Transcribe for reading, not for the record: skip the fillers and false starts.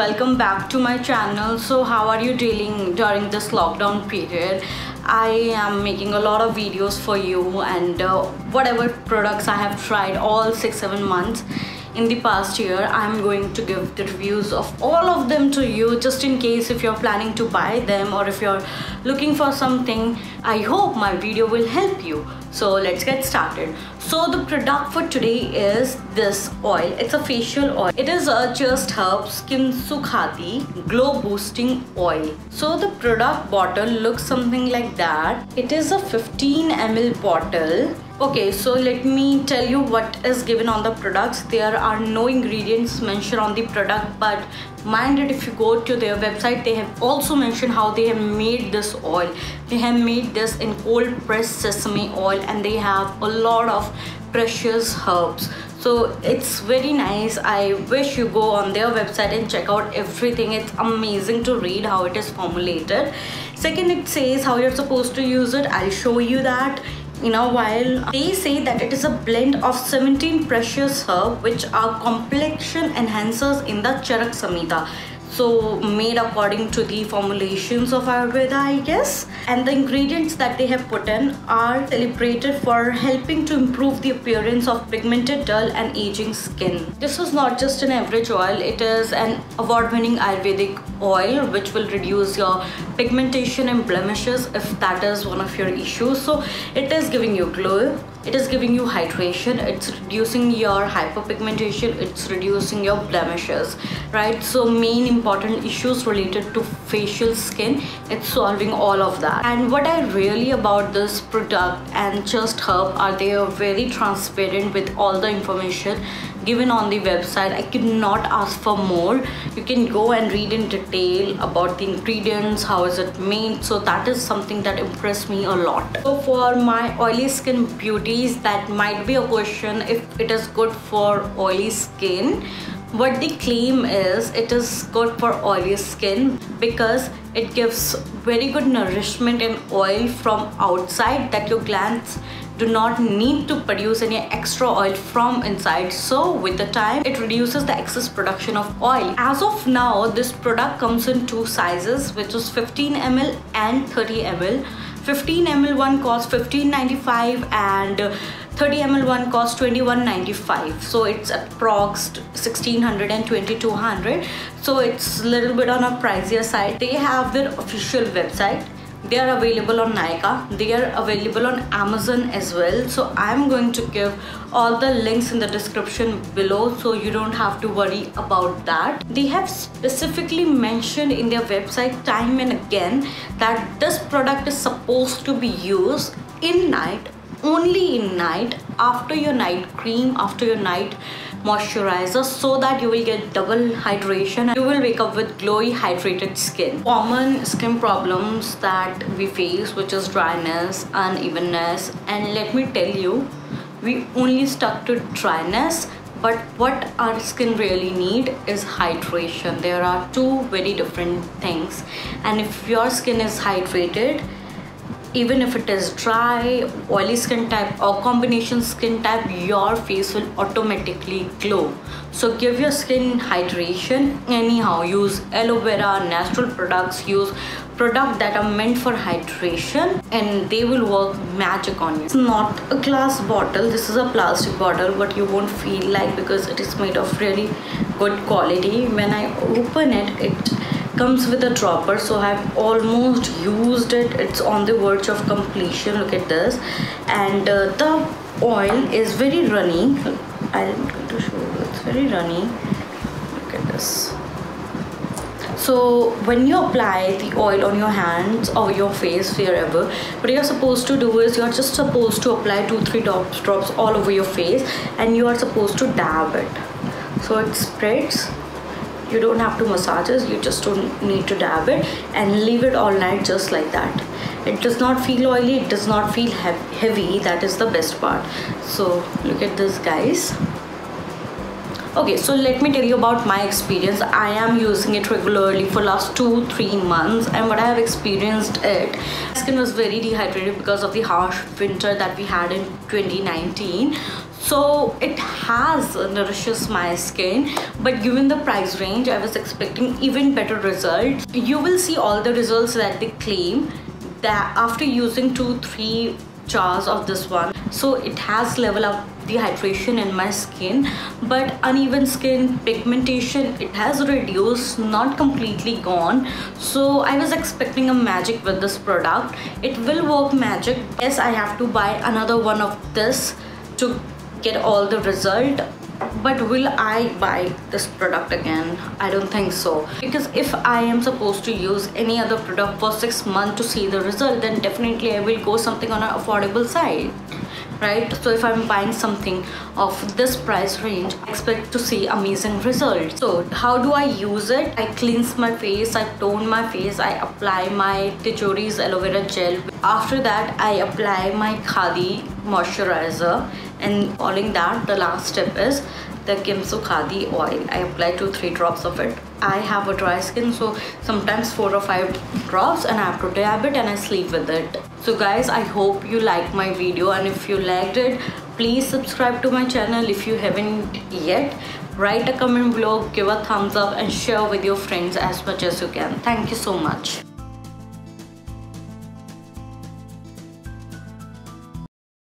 welcome back to my channel. So how are you dealing during this lockdown period? I am making a lot of videos for you, and whatever products I have tried all 6-7 months in the past year, I'm going to give the reviews of all of them to you, just in case if you're planning to buy them or if you're looking for something. I hope my video will help you. So let's get started. So the product for today is this oil. It's a facial oil. It is a Just Herbs Skin Sukhati Glow Boosting Oil. So the product bottle looks something like that. It is a 15 ml bottle. Okay, so let me tell you what is given on the products. There are no ingredients mentioned on the product, but mind it, if you go to their website, they have also mentioned how they have made this oil. They have made this in cold pressed sesame oil, and they have a lot of precious herbs. So it's very nice. I wish you go on their website and check out everything. It's amazing to read how it is formulated. Second, it says how you're supposed to use it. I'll show you that in a while. They say that it is a blend of 17 precious herbs which are complexion enhancers in the Charak Samhita. So made according to the formulations of Ayurveda, I guess. And the ingredients that they have put in are celebrated for helping to improve the appearance of pigmented, dull and aging skin. This is not just an average oil. It is an award-winning Ayurvedic oil which will reduce your pigmentation and blemishes if that is one of your issues. So it is giving you glow. It is giving you hydration. It's reducing your hyperpigmentation. It's reducing your blemishes, right? So main important issues related to facial skin, it's solving all of that. And what I really about this product and Just Herb are they are very transparent with all the information given on the website. I could not ask for more. You can go and read in detail about the ingredients, how is it made. So that is something that impressed me a lot. So for my oily skin beauties, that might be a question if it is good for oily skin. What they claim is it is good for oily skin because it gives very good nourishment and oil from outside that your glands do not need to produce any extra oil from inside. So with the time, it reduces the excess production of oil. As of now, this product comes in two sizes, which is 15 ml and 30 ml. 15 ml one costs $15.95 and 30 ml one costs $21.95. So it's approx $1,600 and $2,200. So it's a little bit on a pricier side. They have their official website. They are available on Nykaa. They are available on Amazon as well. So I'm going to give all the links in the description below, so you don't have to worry about that. They have specifically mentioned in their website time and again that this product is supposed to be used in night, only in night, after your night cream, after your night moisturizer, so that you will get double hydration and you will wake up with glowy hydrated skin. Common skin problems that we face, which is dryness, unevenness, and let me tell you, we only stuck to dryness, but what our skin really need is hydration. There are two very different things, and if your skin is hydrated, even if it is dry, oily skin type or combination skin type, your face will automatically glow. So give your skin hydration anyhow. Use aloe vera, natural products, use products that are meant for hydration, and they will work magic on you. It's not a glass bottle. This is a plastic bottle, but you won't feel like, because it is made of really good quality. When I open it, it comes with a dropper, so I've almost used it. It's on the verge of completion. Look at this. And the oil is very runny. I'm going to show you. It's very runny. Look at this. So when you apply the oil on your hands or your face, wherever, what you're supposed to do is you're just supposed to apply 2-3 drops all over your face, and you are supposed to dab it. So it spreads. You don't have to massage it, you just don't need to dab it, and leave it all night just like that. It does not feel oily, it does not feel heavy. That is the best part. So look at this, guys. Okay, so let me tell you about my experience. I am using it regularly for last 2-3 months, and what I have experienced it, my skin was very dehydrated because of the harsh winter that we had in 2019. So it has nourishes my skin, but given the price range, I was expecting even better results. You will see all the results that they claim that after using 2-3 jars of this one. So it has leveled up the hydration in my skin, but uneven skin, pigmentation, it has reduced, not completely gone. So I was expecting a magic with this product. It will work magic. Yes, I have to buy another one of this to get all the result, but will I buy this product again? I don't think so, because if I am supposed to use any other product for 6 months to see the result, then definitely I will go something on an affordable side, right? So if I'm buying something of this price range, I expect to see amazing results. So how do I use it? I cleanse my face, I tone my face, I apply my Tijori's aloe vera gel. After that, I apply my Khadi moisturizer, and following that, the last step is the Kimsu Khadi oil. I apply 2-3 drops of it. I have a dry skin, so sometimes 4 or 5 drops, and I have to dab it and I sleep with it. So guys, I hope you liked my video, and if you liked it, please subscribe to my channel if you haven't yet. Write a comment below, give a thumbs up, and share with your friends as much as you can. Thank you so much.